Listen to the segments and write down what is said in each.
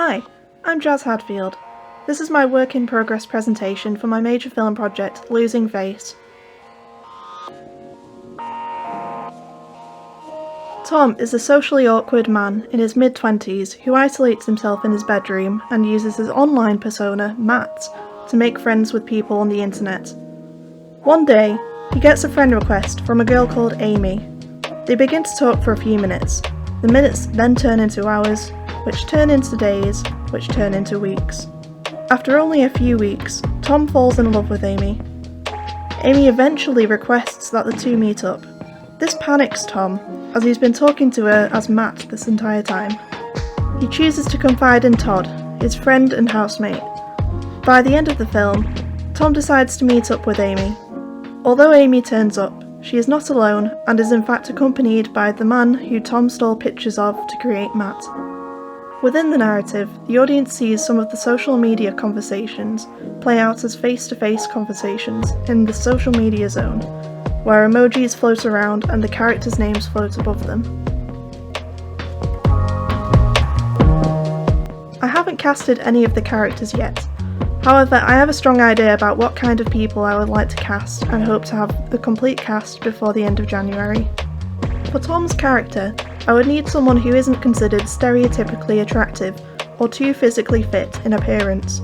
Hi, I'm Jazz Hadfield. This is my work-in-progress presentation for my major film project, Losing Face. Tom is a socially awkward man in his mid-20s who isolates himself in his bedroom and uses his online persona, Matt, to make friends with people on the internet. One day, he gets a friend request from a girl called Amy. They begin to talk for a few minutes. The minutes then turn into hours, which turn into days, which turn into weeks. After only a few weeks, Tom falls in love with Amy. Amy eventually requests that the two meet up. This panics Tom, as he's been talking to her as Matt this entire time. He chooses to confide in Todd, his friend and housemate. By the end of the film, Tom decides to meet up with Amy. Although Amy turns up, she is not alone and is in fact accompanied by the man who Tom stole pictures of to create Matt. Within the narrative, the audience sees some of the social media conversations play out as face-to-face conversations in the social media zone, where emojis float around and the characters' names float above them. I haven't casted any of the characters yet. However, I have a strong idea about what kind of people I would like to cast and hope to have the complete cast before the end of January. For Tom's character, I would need someone who isn't considered stereotypically attractive or too physically fit in appearance.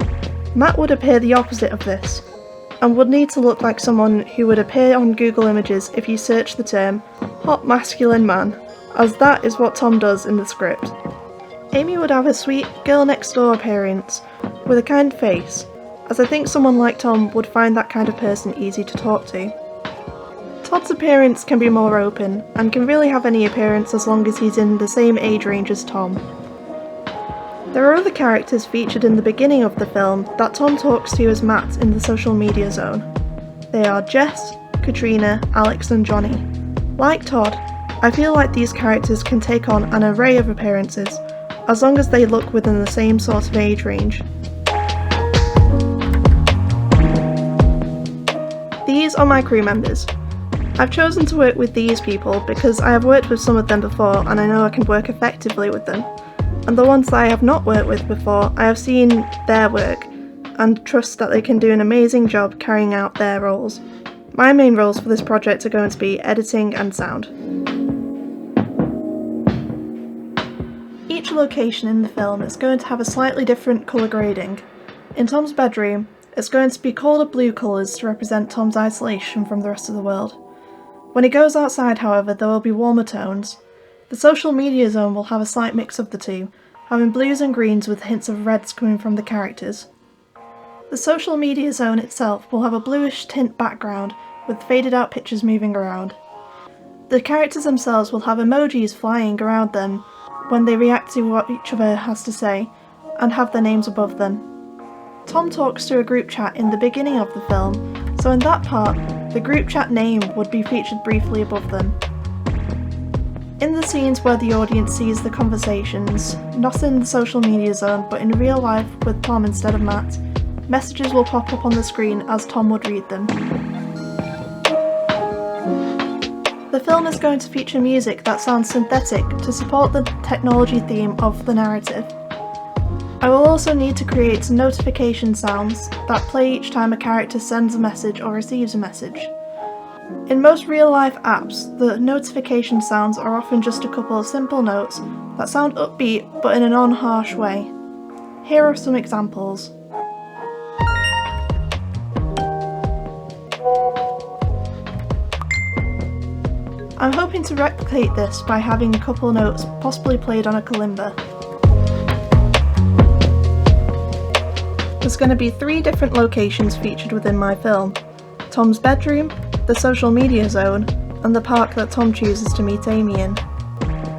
Matt would appear the opposite of this, and would need to look like someone who would appear on Google Images if you search the term hot masculine man, as that is what Tom does in the script. Amy would have a sweet girl next door appearance, with a kind face, as I think someone like Tom would find that kind of person easy to talk to. Todd's appearance can be more open, and can really have any appearance as long as he's in the same age range as Tom. There are other characters featured in the beginning of the film that Tom talks to as Matt in the social media zone. They are Jess, Katrina, Alex and Johnny. Like Todd, I feel like these characters can take on an array of appearances, as long as they look within the same sort of age range. These are my crew members. I've chosen to work with these people because I have worked with some of them before and I know I can work effectively with them. And the ones that I have not worked with before, I have seen their work and trust that they can do an amazing job carrying out their roles. My main roles for this project are going to be editing and sound. Each location in the film is going to have a slightly different colour grading. In Tom's bedroom, it's going to be colder blue colours to represent Tom's isolation from the rest of the world. When he goes outside, however, there will be warmer tones. The social media zone will have a slight mix of the two, having blues and greens with hints of reds coming from the characters. The social media zone itself will have a bluish tint background with faded out pictures moving around. The characters themselves will have emojis flying around them when they react to what each other has to say, and have their names above them. Tom talks to a group chat in the beginning of the film, so in that part, the group chat name would be featured briefly above them. In the scenes where the audience sees the conversations, not in the social media zone but in real life with Tom instead of Matt, messages will pop up on the screen as Tom would read them. The film is going to feature music that sounds synthetic to support the technology theme of the narrative. I will also need to create notification sounds that play each time a character sends a message or receives a message. In most real-life apps, the notification sounds are often just a couple of simple notes that sound upbeat but in a non-harsh way. Here are some examples. I'm hoping to replicate this by having a couple notes possibly played on a kalimba. There's going to be 3 different locations featured within my film: Tom's bedroom, the social media zone, and the park that Tom chooses to meet Amy in.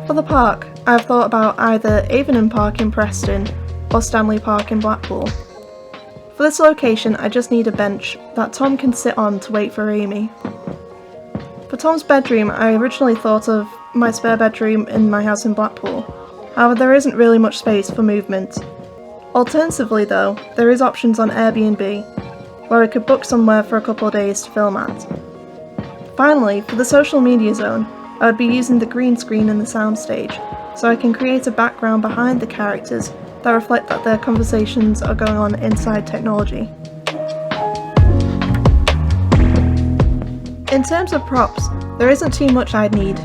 For the park, I have thought about either Avonham Park in Preston or Stanley Park in Blackpool. For this location, I just need a bench that Tom can sit on to wait for Amy. For Tom's bedroom, I originally thought of my spare bedroom in my house in Blackpool. However, there isn't really much space for movement. Alternatively though, there is options on Airbnb, where I could book somewhere for a couple of days to film at. Finally, for the social media zone, I would be using the green screen in the soundstage, so I can create a background behind the characters that reflect that their conversations are going on inside technology. In terms of props, there isn't too much I'd need.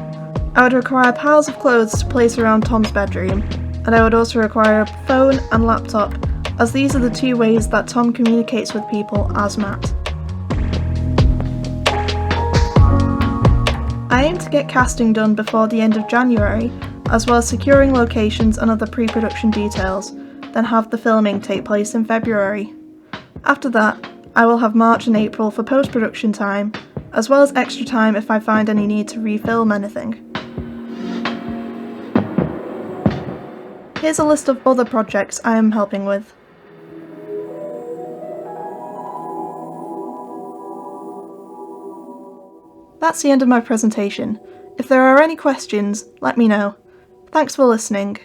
I would require piles of clothes to place around Tom's bedroom, and I would also require a phone and laptop, as these are the two ways that Tom communicates with people as Matt. I aim to get casting done before the end of January, as well as securing locations and other pre-production details, then have the filming take place in February. After that, I will have March and April for post-production time, as well as extra time if I find any need to refilm anything. Here's a list of other projects I am helping with. That's the end of my presentation. If there are any questions, let me know. Thanks for listening.